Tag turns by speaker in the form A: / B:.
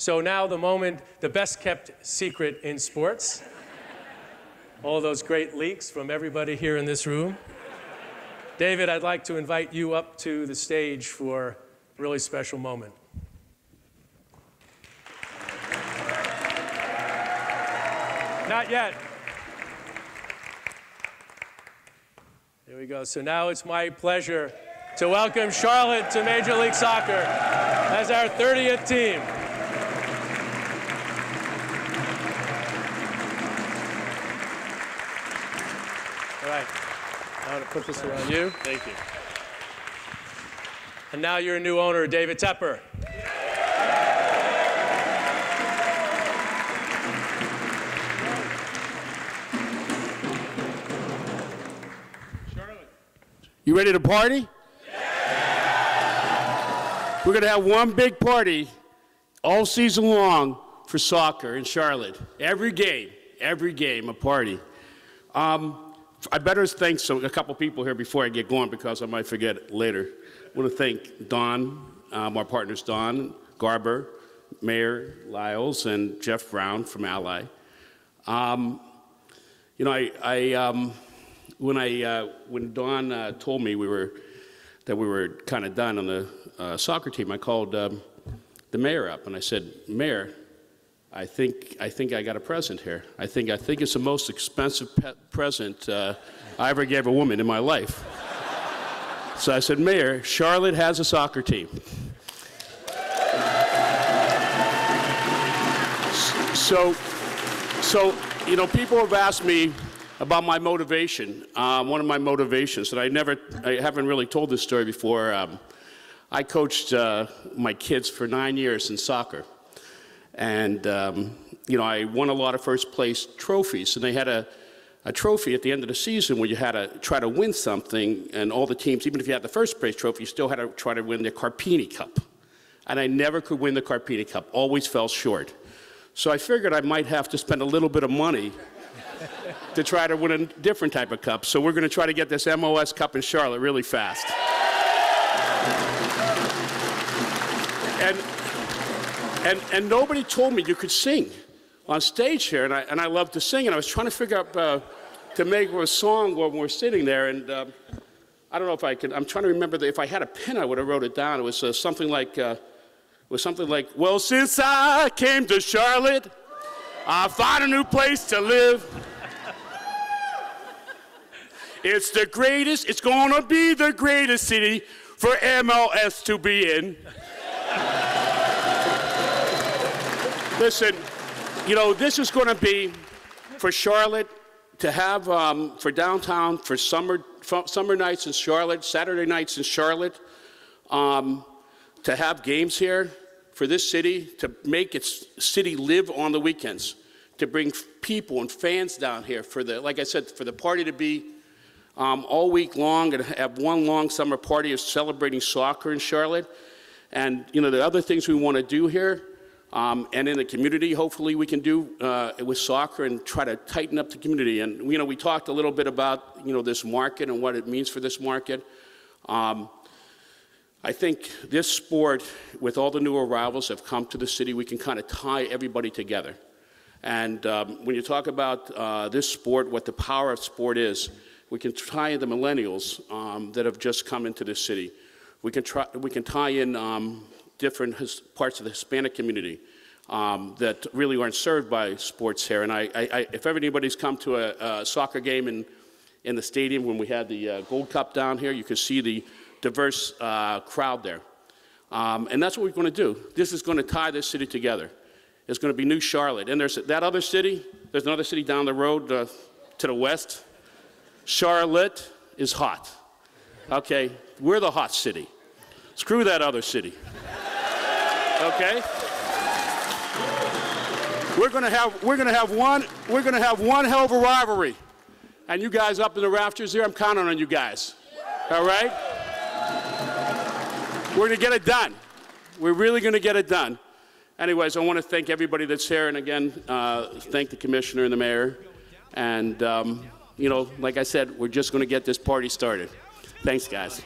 A: So now the moment, the best kept secret in sports. All those great leaks from everybody here in this room. David, I'd like to invite you up to the stage for a really special moment. Not yet. Here we go. So now it's my pleasure to welcome Charlotte to Major League Soccer as our 30th team. All right. I'm going to put this around you. Thank you. And now your new owner, David Tepper.
B: You ready to party? Yeah! We're going to have one big party all season long for soccer in Charlotte. Every game, a party. I better thank a couple people here before I get going because I might forget it later. I want to thank Don, our partners Don, Garber, Mayor Lyles, and Jeff Brown from Ally. You know, when Don told me that we were kind of done on the soccer team, I called the mayor up and I said, Mayor, I think I got a present here. I think it's the most expensive present I ever gave a woman in my life. So I said, Mayor, Charlotte has a soccer team. So you know, people have asked me about my motivation. One of my motivations, and I haven't really told this story before. I coached my kids for 9 years in soccer. And, you know, I won a lot of first place trophies. And they had a trophy at the end of the season where you had to try to win something. And all the teams, even if you had the first place trophy, you still had to try to win the Carpini Cup. And I never could win the Carpini Cup, always fell short. So I figured I might have to spend a little bit of money to try to win a different type of cup. So we're going to try to get this MOS Cup in Charlotte really fast. And nobody told me you could sing on stage here, and I love to sing, and I was trying to figure out to make a song when we're sitting there, and I don't know if I could. I'm trying to remember if I had a pen, I would have wrote it down. It was something like, well, since I came to Charlotte, I found a new place to live. It's the greatest, it's gonna be the greatest city for MLS to be in. Listen, you know, this is gonna be for Charlotte to have, for downtown, for summer nights in Charlotte, Saturday nights in Charlotte, to have games here for this city, to make its city live on the weekends, to bring people and fans down here for the, like I said, for the party to be all week long and have one long summer party of celebrating soccer in Charlotte. And, you know, the other things we want to do here and in the community, hopefully we can do with soccer and try to tighten up the community. And, you know, we talked a little bit about, you know, this market and what it means for this market. I think this sport, with all the new arrivals that have come to the city, we can kind of tie everybody together. And when you talk about this sport, what the power of sport is, we can tie in the millennials that have just come into this city. We can tie in different parts of the Hispanic community that really aren't served by sports here. And if anybody's come to a soccer game in the stadium when we had the Gold Cup down here, you can see the diverse crowd there. And that's what we're going to do. This is going to tie this city together. It's going to be New Charlotte. And there's that other city, there's another city down the road to the west. Charlotte is hot. Okay, we're the hot city. Screw that other city. Okay? We're gonna have one hell of a rivalry. And you guys up in the rafters there, I'm counting on you guys. All right? We're gonna get it done. We're really gonna get it done. Anyways, I want to thank everybody that's here, and again, thank the commissioner and the mayor. And you know, like I said, we're just going to get this party started. Thanks, guys.